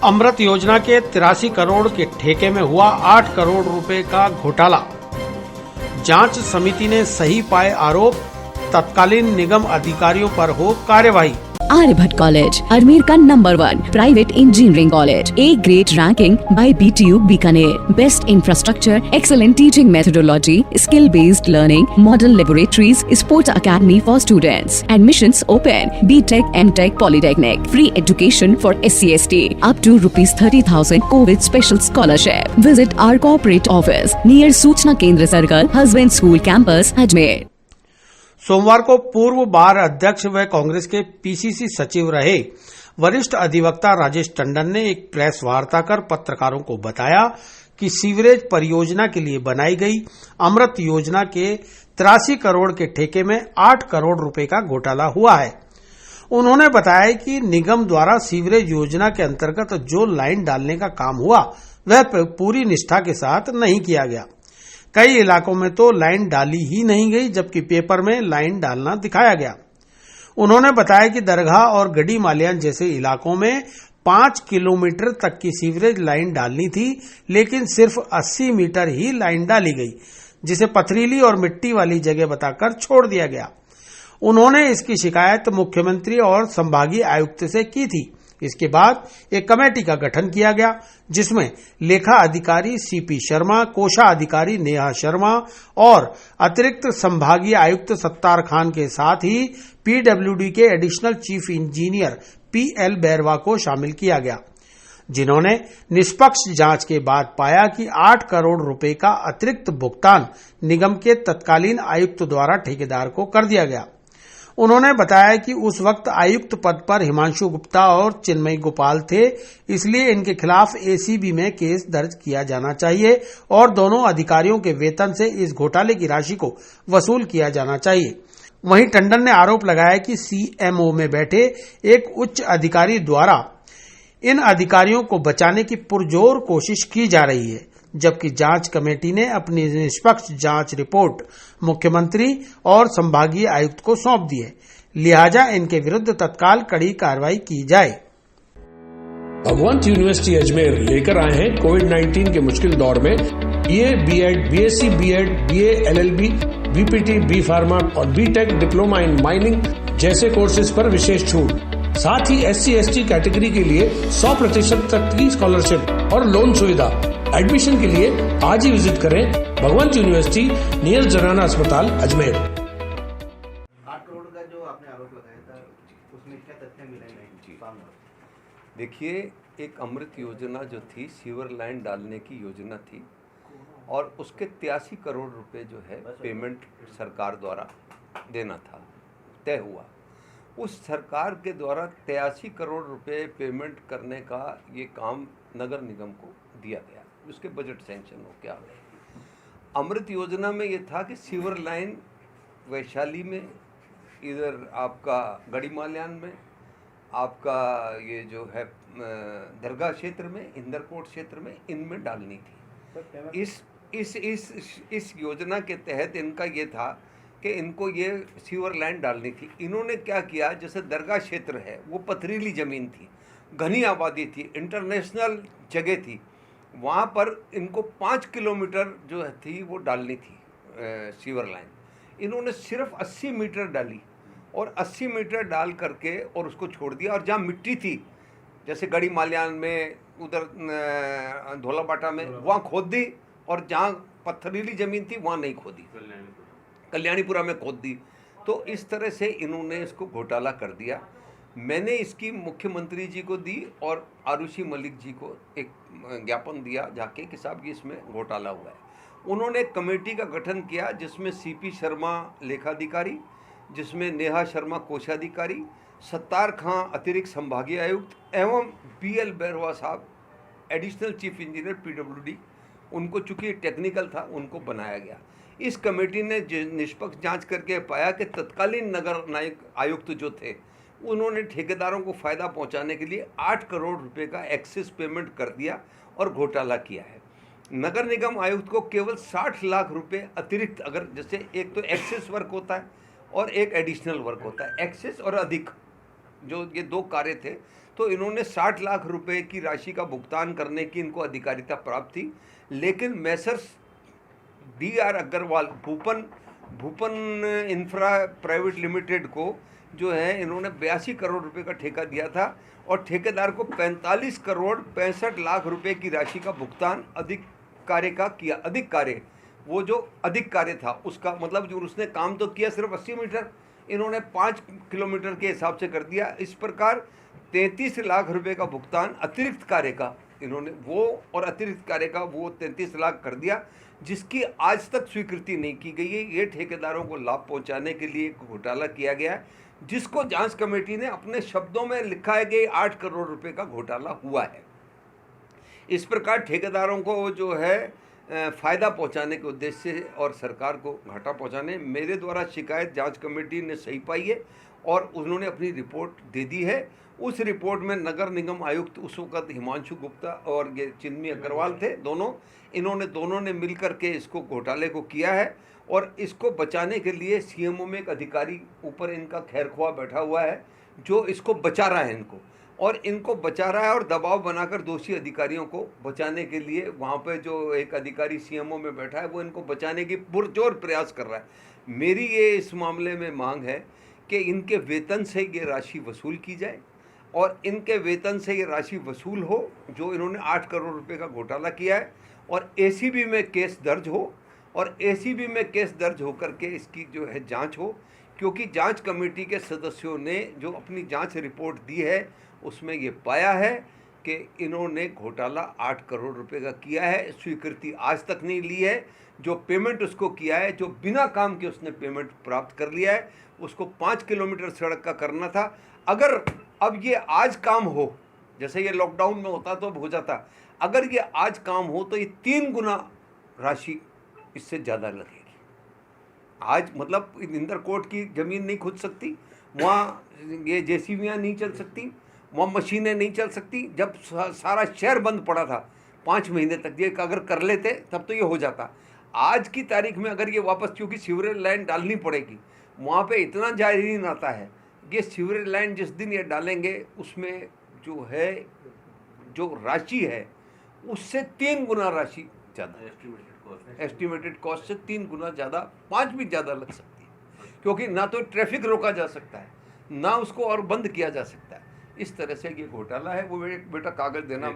अमृत योजना के 83 करोड़ के ठेके में हुआ 8 करोड़ रुपए का घोटाला। जांच समिति ने सही पाए आरोप, तत्कालीन निगम अधिकारियों पर हो कार्यवाही। आर्यभट्ट कॉलेज, अजमेर का number 1 private engineering college, A grade ranking by BTU Bikaner, best infrastructure, excellent teaching methodology, skill based learning, modern laboratories, sports academy for students, admissions open, BTech, MTech, polytechnic, free education for SC/ST, up to ₹30,000 covid special scholarship. Visit our corporate office near सूचना केंद्र circle, husband school campus, Ajmer. सोमवार को पूर्व बार अध्यक्ष व कांग्रेस के PCC सचिव रहे वरिष्ठ अधिवक्ता राजेश टंडन ने एक प्रेस वार्ता कर पत्रकारों को बताया कि सीवरेज परियोजना के लिए बनाई गई अमृत योजना के 83 करोड़ के ठेके में 8 करोड़ रुपए का घोटाला हुआ है। उन्होंने बताया कि निगम द्वारा सीवरेज योजना के अंतर्गत जो लाइन डालने का काम हुआ वह पूरी निष्ठा के साथ नहीं किया गया। कई इलाकों में तो लाइन डाली ही नहीं गई, जबकि पेपर में लाइन डालना दिखाया गया। उन्होंने बताया कि दरगाह और गड़ी मालियान जैसे इलाकों में 5 किलोमीटर तक की सीवरेज लाइन डालनी थी, लेकिन सिर्फ 80 मीटर ही लाइन डाली गई, जिसे पथरीली और मिट्टी वाली जगह बताकर छोड़ दिया गया। उन्होंने इसकी शिकायत मुख्यमंत्री और संभागीय आयुक्त से की थी। इसके बाद एक कमेटी का गठन किया गया, जिसमें लेखा अधिकारी CP शर्मा, कोषा अधिकारी नेहा शर्मा और अतिरिक्त संभागीय आयुक्त सत्तार खान के साथ ही PWD के additional chief engineer PL Bairwa को शामिल किया गया, जिन्होंने निष्पक्ष जांच के बाद पाया कि 8 करोड़ रुपए का अतिरिक्त भुगतान निगम के तत्कालीन आयुक्त द्वारा ठेकेदार को कर दिया गया। उन्होंने बताया कि उस वक्त आयुक्त पद पर हिमांशु गुप्ता और चिन्मयी गोपाल थे, इसलिए इनके खिलाफ ACB में केस दर्ज किया जाना चाहिए और दोनों अधिकारियों के वेतन से इस घोटाले की राशि को वसूल किया जाना चाहिए। वहीं टंडन ने आरोप लगाया कि CMO में बैठे एक उच्च अधिकारी द्वारा इन अधिकारियों को बचाने की पुरजोर कोशिश की जा रही है, जबकि जांच कमेटी ने अपनी निष्पक्ष जांच रिपोर्ट मुख्यमंत्री और संभागीय आयुक्त को सौंप दी है, लिहाजा इनके विरुद्ध तत्काल कड़ी कार्रवाई की जाए। भगवंत यूनिवर्सिटी अजमेर लेकर आए हैं कोविड-19 के मुश्किल दौर में BA, B.Ed, BSc, B.Ed, BA, LLB, BPT, B pharma और BTech डिप्लोमा इन माइनिंग जैसे कोर्सेज पर विशेष छूट। साथ ही SC/ST कैटेगरी के लिए 100% तक की स्कॉलरशिप और लोन सुविधा। एडमिशन के लिए आज ही विजिट करें भगवंत यूनिवर्सिटी नियर जनाना अस्पताल अजमेर। 8 करोड़ का जो आपने आरोप लगाया था, उसमें क्या तथ्य मिले? देखिए, एक अमृत योजना जो थी सीवर लाइन डालने की योजना थी और उसके 83 करोड़ रुपए जो है पेमेंट सरकार द्वारा देना था, तय हुआ। उस सरकार के द्वारा 83 करोड़ रुपए पेमेंट करने का ये काम नगर निगम को दिया गया, उसके बजट सैंक्शन हो गया। अमृत योजना में ये था कि सीवर लाइन वैशाली में, इधर आपका गड़ी माल्यान में, आपका ये जो है दरगाह क्षेत्र में, इंदरकोट क्षेत्र में, इनमें डालनी थी। इस योजना के तहत इनका ये था कि इनको ये सीवर लाइन डालनी थी। इन्होंने क्या किया, जैसे दरगाह क्षेत्र है वो पथरीली ज़मीन थी, घनी आबादी थी, इंटरनेशनल जगह थी, वहाँ पर इनको 5 किलोमीटर जो थी वो डालनी थी सीवर लाइन। इन्होंने सिर्फ 80 मीटर डाली और 80 मीटर डाल करके और उसको छोड़ दिया। और जहाँ मिट्टी थी, जैसे गड़ी माल्यान में, उधर धोलाबाटा में, वहाँ खोद दी, और जहाँ पथरीली ज़मीन थी वहाँ नहीं खोदी, कल्याणीपुरा में खोद दी। तो इस तरह से इन्होंने इसको घोटाला कर दिया। मैंने इसकी मुख्यमंत्री जी को दी और आरुषि मलिक जी को एक ज्ञापन दिया जाके कि साहब ये इसमें घोटाला हुआ है। उन्होंने एक कमेटी का गठन किया, जिसमें CP शर्मा लेखाधिकारी, जिसमें नेहा शर्मा कोषाधिकारी, सत्तार खां अतिरिक्त संभागीय आयुक्त एवं PL बैरवा साहब एडिशनल चीफ इंजीनियर PWD, उनको चूँकि टेक्निकल था उनको बनाया गया। इस कमेटी ने निष्पक्ष जांच करके पाया कि तत्कालीन नगर आयुक्त जो थे, उन्होंने ठेकेदारों को फ़ायदा पहुंचाने के लिए 8 करोड़ रुपए का एक्सेस पेमेंट कर दिया और घोटाला किया है। नगर निगम आयुक्त को केवल 60 लाख रुपए अतिरिक्त, अगर जैसे एक तो एक्सेस वर्क होता है और एक एडिशनल वर्क होता है, एक्सेस और अधिक, जो ये दो कार्य थे, तो इन्होंने 60 लाख रुपए की राशि का भुगतान करने की इनको अधिकारिता प्राप्त थी, लेकिन messrs DR Agrawal Bhupan infra private limited को जो है इन्होंने 82 करोड़ रुपए का ठेका दिया था और ठेकेदार को 45 करोड़ 65 लाख रुपए की राशि का भुगतान अधिक कार्य का किया। अधिक कार्य, वो जो अधिक कार्य था उसका मतलब जो उसने काम तो किया सिर्फ 80 मीटर, इन्होंने 5 किलोमीटर के हिसाब से कर दिया। इस प्रकार 33 लाख रुपए का भुगतान अतिरिक्त कार्य का इन्होंने वो और अतिरिक्त कार्य का वो 33 लाख कर दिया, जिसकी आज तक स्वीकृति नहीं की गई है। ये ठेकेदारों को लाभ पहुंचाने के लिए घोटाला किया गया है, जिसको जांच कमेटी ने अपने शब्दों में लिखा है कि 8 करोड़ रुपए का घोटाला हुआ है। इस प्रकार ठेकेदारों को जो है फ़ायदा पहुंचाने के उद्देश्य से और सरकार को घाटा पहुंचाने, मेरे द्वारा शिकायत जांच कमेटी ने सही पाई है और उन्होंने अपनी रिपोर्ट दे दी है। उस रिपोर्ट में नगर निगम आयुक्त उस वक्त हिमांशु गुप्ता और ये चिन्मी अग्रवाल थे, दोनों ने मिलकर के इसको घोटाले को किया है और इसको बचाने के लिए CMO में एक अधिकारी ऊपर इनका खैरख्वाह बैठा हुआ है जो इसको बचा रहा है इनको बचा रहा है और दबाव बनाकर दोषी अधिकारियों को बचाने के लिए वहाँ पे जो एक अधिकारी CMO में बैठा है वो इनको बचाने की पुरजोर प्रयास कर रहा है। मेरी ये इस मामले में मांग है कि इनके वेतन से ये राशि वसूल की जाए और इनके वेतन से ये राशि वसूल हो जो इन्होंने 8 करोड़ रुपए का घोटाला किया है और ACB में केस दर्ज हो और ACB में केस दर्ज होकर के इसकी जो है जांच हो, क्योंकि जांच कमेटी के सदस्यों ने जो अपनी जांच रिपोर्ट दी है उसमें ये पाया है कि इन्होंने घोटाला 8 करोड़ रुपए का किया है। स्वीकृति आज तक नहीं ली है। जो पेमेंट उसको किया है, जो बिना काम के उसने पेमेंट प्राप्त कर लिया है, उसको 5 किलोमीटर सड़क का करना था। अगर अब ये आज काम हो, जैसे ये लॉकडाउन में होता तो हो जाता, अगर ये आज काम हो तो ये 3 गुना राशि इससे ज़्यादा लगेगी। आज मतलब इंदर कोर्ट की ज़मीन नहीं खुद सकती, वहाँ ये JCBयाँ नहीं चल सकती, वहाँ मशीनें नहीं चल सकती। जब सारा शहर बंद पड़ा था 5 महीने तक, ये अगर कर लेते तब तो ये हो जाता। आज की तारीख में अगर ये वापस, क्योंकि सीवरेज लाइन डालनी पड़ेगी, वहाँ पे इतना जायरीन आता है, ये सीवरेज लाइन जिस दिन ये डालेंगे उसमें जो है जो राशि है उससे 3 गुना राशि ज़्यादा, एस्टिमेटेड कॉस्ट से 3 गुना ज़्यादा, 5 भी ज़्यादा लग सकती है, क्योंकि ना तो ट्रैफिक रोका जा सकता है ना उसको और बंद किया जा सकता है। इस तरह से ये घोटाला है। वो बेटा कागज देना